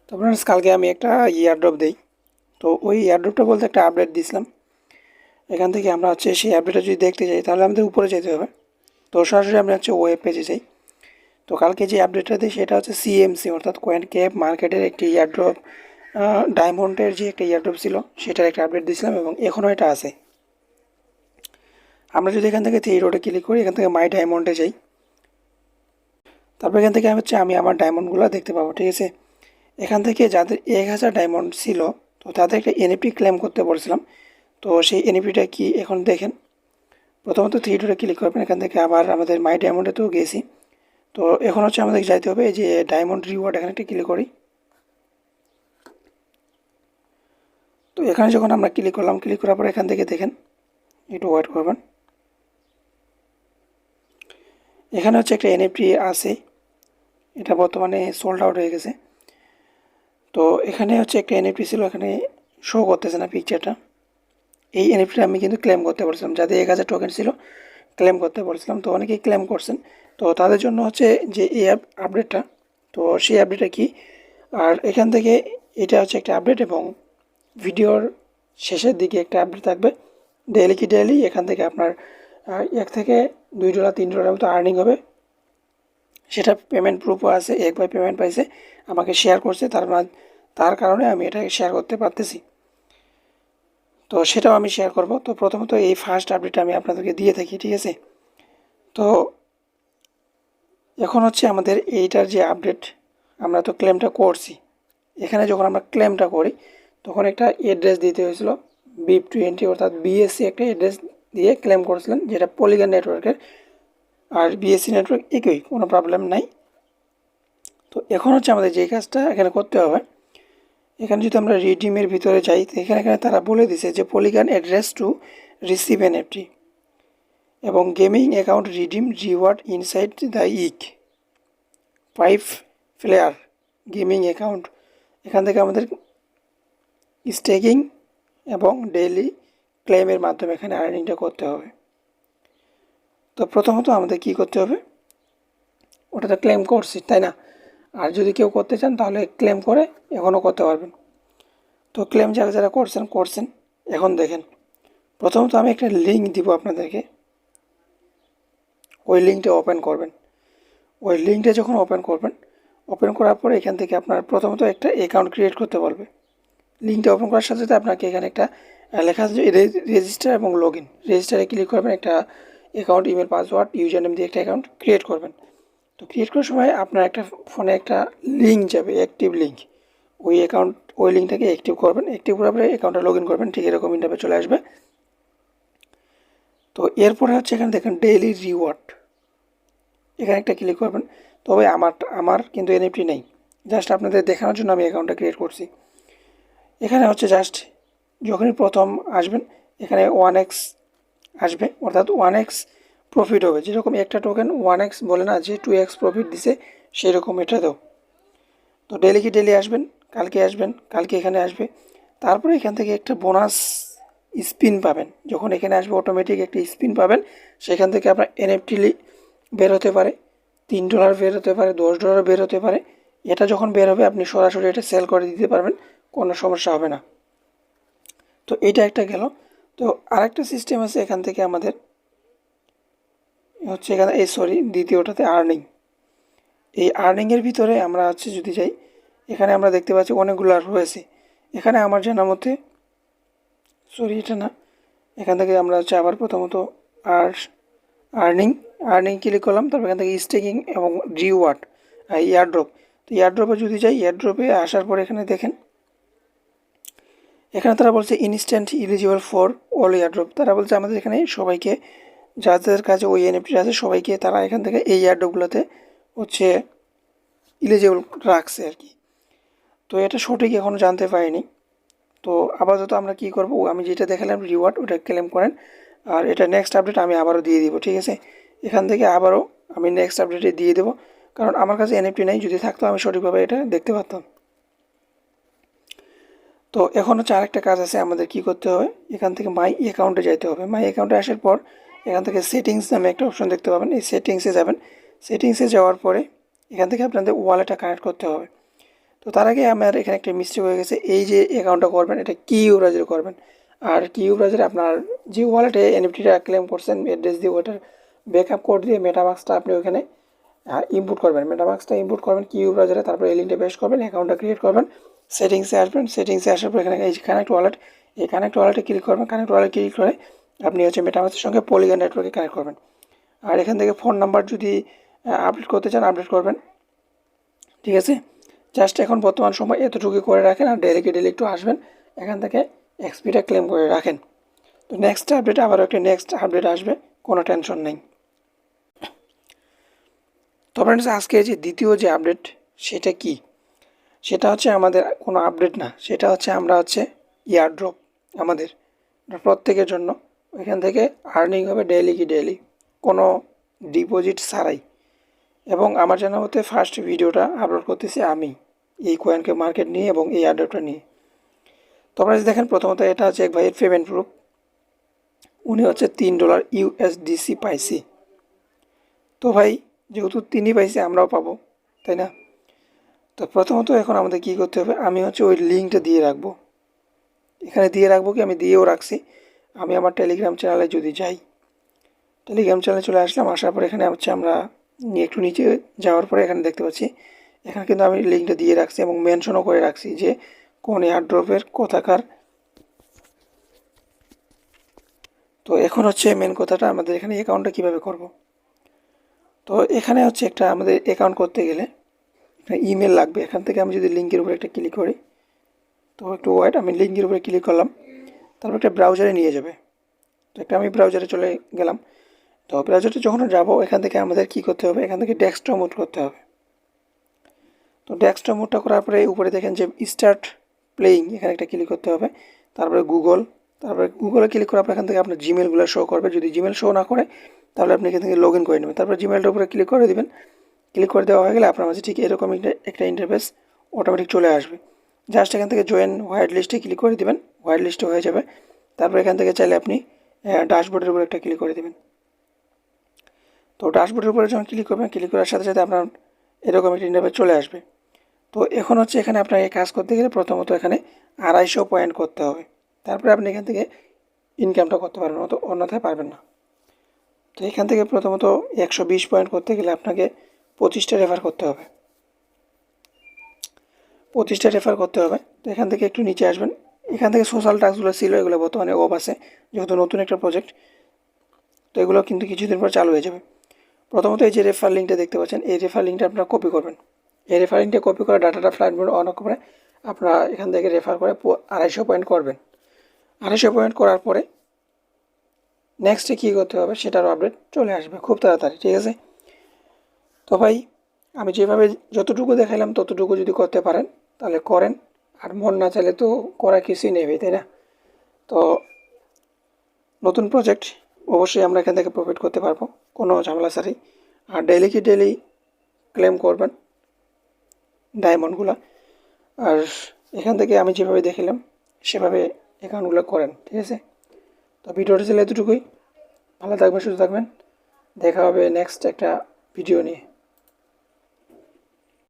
তো ফ্রেন্ডস, কালকে আমি একটা ইয়ারড্রপ দেই। তো ওই ইয়ারড্রপটা বলতে একটা আপডেট দিয়েছিলাম। এখান থেকে আমরা সেই আপডেটটা যদি দেখতে চাই তাহলে আমাদের উপরে যেতে হবে। তো সরাসরি আমরা ওয়েব পেজে যাই। তো কালকে যে আপডেটটা দিই সেটা হচ্ছে সিএমসি অর্থাৎ কয়েন ক্যাপ মার্কেটের একটি ইয়ারড্রপ, ডায়মন্ডের যে একটা ইয়ারড্রপ ছিল সেটার একটা আপডেট দিয়েছিলাম এবং এখনও এটা আছে। আমরা যদি এখান থেকে থ্রি রোডে ক্লিক করি, এখান থেকে মাই ডায়মন্ডে যাই, তারপর এখান থেকে আমি আমার ডায়মন্ডগুলো দেখতে পাবো। ঠিক আছে, এখান থেকে যাদের 1000 ডায়মন্ড ছিল তো তাদের একটা এনএফটি ক্লেম করতে বলছিলাম। তো সেই এনএফটিটা কি এখন দেখেন। প্রথমত থ্রি ডটে ক্লিক করবেন, এখান থেকে আবার আমাদের মাই ডায়মন্ডে তো গেছি। তো এখন আমাদের যাইতে হবে এই যে ডায়মন্ড রিওয়ার্ড, এখানে একটা ক্লিক করি। তো এখানে যখন আমরা ক্লিক করলাম, ক্লিক করার পর এখান থেকে দেখেন, একটু ওয়েট করবেন। এখানে একটা এনএফটি আছে, এটা বর্তমানে সোল্ড আউট হয়ে গেছে। তো এখানে একটা এনএফটি ছিল, এখানে শো করতেছে না পিকচারটা। এই এনএফটি আমি কিন্তু ক্লেম করতে পারছিলাম, যাদের 1000 টোকেন ছিল ক্লেম করতে পারছিলাম। তো অনেকেই ক্লেম করছেন। তো তাদের জন্য যে এই আপডেটটা, তো সেই আপডেটটা কি, আর এখান থেকে এটা একটা আপডেট এবং ভিডিওর শেষের দিকে একটা আপডেট থাকবে। ডেইলি এখান থেকে আপনার $1 থেকে $2 $3 মতো আর্নিং হবে। সেটা পেমেন্ট প্রুফও আছে, একবার পেমেন্ট পাইছে, আমাকে শেয়ার করছে, তার কারণে আমি এটাকে শেয়ার করতে পারতেছি। তো সেটাও আমি শেয়ার করব। তো প্রথমত এই ফার্স্ট আপডেট আমি আপনাদেরকে দিয়ে থাকি। ঠিক আছে, তো এখন আমাদের এইটার যে আপডেট, আমরা তো ক্লেমটা করছি। এখানে যখন আমরা ক্লেমটা করি তখন একটা অ্যাড্রেস দিতে হয়েছিল, BIP20 অর্থাৎ বিএসসি একটা অ্যাড্রেস দিয়ে ক্লেম করেছিলেন, যেটা পলিগন নেটওয়ার্কের। আর বিএসসি নেটওয়ার্ক একই, কোনো প্রবলেম নাই। তো এখন আমাদের যেই কাজটা এখানে করতে হবে, এখানে যদি আমরা রিডিমের ভিতরে যাই তো এখানে তারা বলে দিছে যে polygon address to receive NFT এবং gaming account redeem reward inside the 5 player gaming account. এখান থেকে আমাদের স্টেকিং এবং ডেইলি ক্লেমের মাধ্যমে এখানে আর্নিংটা করতে হবে। তো প্রথমত আমাদের কি করতে হবে, ওটা তো ক্লেম করছি তাই না, আর যদি কেউ করতে চান তাহলে ক্লেম করে এখনও করতে পারবেন। তো ক্লেম যারা যারা করছেন এখন দেখেন। প্রথমত আমি একটা লিঙ্ক দিব আপনাদেরকে, ওই লিঙ্কটা ওপেন করবেন। ওই লিঙ্কটা যখন ওপেন করার পরে এখান থেকে আপনার প্রথমত একটা অ্যাকাউন্ট ক্রিয়েট করতে বলবে। লিঙ্কটা ওপেন করার সাথে সাথে আপনাকে এখানে একটা লেখা আছে রেজিস্টার এবং লগ ইন। রেজিস্টারে ক্লিক করবেন, একটা account, email, password, user name দিয়ে একটা অ্যাকাউন্ট ক্রিয়েট করবেন। তো ক্রিয়েট করার সময় আপনার একটা ফোনে একটা লিঙ্ক যাবে, অ্যাক্টিভ লিঙ্ক। ওই লিঙ্কটাকে অ্যাক্টিভ করবেন। অ্যাক্টিভ করার পরে অ্যাকাউন্টটা লগ ইন করবেন, ঠিক এরকম ইন্টারফেস চলে আসবে। তো এরপরে এখানে দেখেন ডেইলি রিওয়ার্ড, এখানে একটা ক্লিক করবেন। তবে আমার কিন্তু এনএফটি নেই, জাস্ট আপনাদের দেখানোর জন্য আমি অ্যাকাউন্টটা ক্রিয়েট করছি। এখানে জাস্ট যখনই প্রথম আসবেন এখানে 1x আসবে, অর্থাৎ 1x প্রফিট হবে। যেরকম একটা টোকেন 1x বলে না যে 2x প্রফিট দিছে, সেরকম এটা দাও। তো ডেইলি আসবেন, কালকে এখানে আসবে। তারপরে এখান থেকে একটা বোনাস স্পিন পাবেন। যখন এখানে আসবে অটোমেটিক একটা স্পিন পাবেন, সেখান থেকে আপনার এনএফটি বের হতে পারে, $3 বের হতে পারে, $10 বের হতে পারে। এটা যখন বের হবে আপনি সরাসরি এটা সেল করে দিতে পারবেন, কোনো সমস্যা হবে না। তো এটা একটা গেল। তো আরেকটা সিস্টেম আছে এখান থেকে আমাদের, এখানে দ্বিতীয়টাতে আর্নিং। এই আর্নিংয়ের ভিতরে আমরা যদি যাই, এখানে আমরা দেখতে পাচ্ছি অনেকগুলো রয়েছে। এখানে আমার জানার মতে এটা না, এখান থেকে আমরা আবার প্রথমত আর্নিং ক্লিক করলাম। তারপর এখান থেকে স্টেকিং এবং রিওয়ার্ড, ইয়ারড্রপ। তো ইয়ারড্রপে যদি যাই, ইয়ারড্রপে আসার পর এখানে দেখেন, এখানে তারা বলছে instant eligible for all airdrop. তারা বলছে আমাদের এখানে সবাইকে, যাদের কাছে ওই এনএফটি আছে সবাইকে তারা এখান থেকে এই ইয়ারড্রপগুলোতে ইলিজিবল রাখছে আর কি। তো এটা সঠিক এখনও জানতে পারিনি। তো আপাতত আমরা কি করব, আমি যেটা দেখালাম রিওয়ার্ড, ওটা ক্লেম করেন। আর এটা নেক্সট আপডেট আমি আবারও দিয়ে দিব। ঠিক আছে, এখান থেকে আবারও আমি নেক্সট আপডেটে দিয়ে দেবো, কারণ আমার কাছে এনএফটি নেই। যদি থাকতো আমি সঠিকভাবে এটা দেখতে পারতাম। তো এখন আরেকটা কাজ আছে, আমাদের কি করতে হবে, এখান থেকে মাই অ্যাকাউন্টে যেতে হবে। মাই অ্যাকাউন্টে আসার পর এখান থেকে সেটিংস নামে একটা অপশন দেখতে পাবেন, এই সেটিংসে যাবেন। সেটিংসে যাওয়ার পরে এখান থেকে আপনাদের ওয়ালেটটা কানেক্ট করতে হবে। তো তার আগে আমার এখানে একটা মিস্টেক হয়ে গেছে, এই যে অ্যাকাউন্টটা করবেন এটা কি ইউরাজের করবেন, আর কি ইউরাজের আপনার যে ওয়ালেটে এনএফটিটা ক্লেম করছেন অ্যাড্রেস দিয়ে ওটার ব্যাকআপ কোড দিয়ে মেটামাক্সটা আপনি ওখানে ইনপুট করবেন, মেটামাক্সটা ইনপুট করবেন কি ইউরাজেরে, তারপরে এই লিঙ্কটা পেস্ট করবেন, অ্যাকাউন্টটা ক্রিয়েট করবেন, সেটিংসে আসবেন, সেটিংসে আসার পর এখানে এই যে কানেক্ট ওয়ালেট, এই কানেক্ট ওয়ালেটে ক্লিক করবেন, কানেক্ট ওয়ালেট ক্লিক করে আপনি হচ্ছে মেটামাক্সের সঙ্গে পলিগন নেটওয়ার্কে কানেক্ট করবেন। আর এখান থেকে ফোন নাম্বার যদি আপডেট করতে চান আপডেট করবেন, ঠিক আছে। জাস্ট এখন বর্তমান সময় এতটুকু করে রাখেন, আর ডেলি একটু আসবেন, এখান থেকে এক্সপিটা ক্লেম করে রাখেন। তো নেক্সট আপডেট আবার একটা নেক্সট আপডেট আসবে, কোনো টেনশন নেই। তো ফ্রেন্ডস আজকে যে দ্বিতীয় যে আপডেট সেটা কি, সেটা হচ্ছে আমাদের কোনো আপডেট না, সেটা হচ্ছে আমরা হচ্ছে এয়ারড্রপ আমাদের প্রত্যেকের জন্য, ওইখান থেকে আর্নিং হবে ডেইলি কোনো ডিপোজিট ছাড়াই। এবং আমার জানা মতে ফার্স্ট ভিডিওটা আপলোড করতেছি আমি এই কয়েনকে মার্কেট নিয়ে এবং এই এয়ারড্রপটা নিয়ে। তো আপনারা দেখেন প্রথমত এটা হচ্ছে এক ভাইয়ের পেমেন্ট প্রুফ, উনি হচ্ছে $3 USDC পাইছি। তো ভাই যেহেতু তিনি পাইছে আমরাও পাবো, তাই না? তো প্রথমত এখন আমাদের কী করতে হবে, আমি হচ্ছে ওই লিঙ্কটা দিয়ে রাখবো, এখানে দিয়ে রাখবো, কি আমি দিয়েও রাখছি। আমি আমার টেলিগ্রাম চ্যানেলে যদি যাই, টেলিগ্রাম চ্যানেলে চলে আসলাম, আসার পর এখানে হচ্ছে আমরা একটু নিচে যাওয়ার পরে এখানে দেখতে পাচ্ছি, এখানে কিন্তু আমি লিঙ্কটা দিয়ে রাখছি এবং মেনশনও করে রাখছি যে কোন এয়ারড্রপের কোথাকার। তো এখন হচ্ছে মেন কথাটা, আমাদের এখানে অ্যাকাউন্টটা কীভাবে করব। তো এখানে হচ্ছে একটা আমাদের অ্যাকাউন্ট করতে গেলে একটা ইমেল লাগবে, এখান থেকে আমি যদি লিঙ্কের উপরে একটা ক্লিক করি, তো একটু ওয়েট, আমি লিঙ্কের উপরে ক্লিক করলাম, তারপর একটা ব্রাউজারে নিয়ে যাবে। তো একটা আমি ব্রাউজারে চলে গেলাম। তো ব্রাউজারে যখন যাব এখান থেকে আমাদের কী করতে হবে, এখান থেকে ডেস্কটপ মোড করতে হবে। তো ডেস্কটপ মোডটা করার পরে উপরে দেখেন যে স্টার্ট প্লেয়িং, এখানে একটা ক্লিক করতে হবে, তারপরে গুগলে ক্লিক করার পর এখান থেকে আপনার জিমেলগুলো শো করবে, যদি জিমেল শো না করে তাহলে আপনি এখান থেকে লগ ইন করে নেবেন, তারপর জিমেলটার উপরে ক্লিক করে দেবেন। ক্লিক করে দেওয়া হয়ে গেলে আপনার মাঝে ঠিক এরকম একটা ইন্টারফেস অটোমেটিক চলে আসবে। জাস্ট এখান থেকে জয়েন হোয়াইট লিস্টে ক্লিক করে দেবেন, হোয়াইট লিস্টে হয়ে যাবে। তারপর এখান থেকে চাইলে আপনি ড্যাশবোর্ডের উপরে একটা ক্লিক করে দেবেন। তো ড্যাশবোর্ডের উপরে যখন ক্লিক করবেন, ক্লিক করার সাথে সাথে আপনার এরকম একটা ইন্টারফেস চলে আসবে। তো এখন হচ্ছে এখানে আপনাকে কাজ করতে গেলে প্রথমত এখানে 250 পয়েন্ট করতে হবে, তারপরে আপনি এখান থেকে ইনকামটা করতে পারবেন, অন্যথায় পারবেন না। তো এখান থেকে প্রথমত 120 পয়েন্ট করতে গেলে আপনাকে 25টা রেফার করতে হবে, 25টা রেফার করতে হবে। তো এখান থেকে একটু নিচে আসবেন, এখান থেকে সোশ্যাল টাস্কগুলো ছিল, এগুলো বর্তমানে অফ আছে যেহেতু নতুন একটা প্রজেক্ট, তো এগুলো কিন্তু কিছুদিন পর চালু হয়ে যাবে। প্রথমত এই যে রেফার লিঙ্কটা দেখতে পাচ্ছেন, এই রেফার লিঙ্কটা আপনারা কপি করবেন, এই রেফার লিঙ্কটা কপি করে ডাটাটা ফ্লাইট মোড অন করে আপনারা এখান থেকে রেফার করে 250 পয়েন্ট করবেন। 250 পয়েন্ট করার পরে নেক্সটে কী করতে হবে সেটারও আপডেট চলে আসবে খুব তাড়াতাড়ি, ঠিক আছে। তো ভাই আমি যেভাবে যতটুকু দেখালাম ততটুকু যদি করতে পারেন তাহলে করেন, আর মন না চাইলে তো করা কিছুই নেবে, তাই না? তো নতুন প্রজেক্ট অবশ্যই আমরা এখান থেকে প্রফিট করতে পারবো কোনো ঝামেলা ছাড়াই। আর ডেইলি ক্লেম করবেন ডায়মন্ডগুলো, আর এখান থেকে আমি যেভাবে দেখিলাম সেভাবে অ্যাকাউন্টগুলো করেন, ঠিক আছে। তো ভিডিওটা ছিল এতটুকুই, ভালো থাকবেন, সুস্থ থাকবেন, দেখা হবে নেক্সট একটা ভিডিও নিয়ে।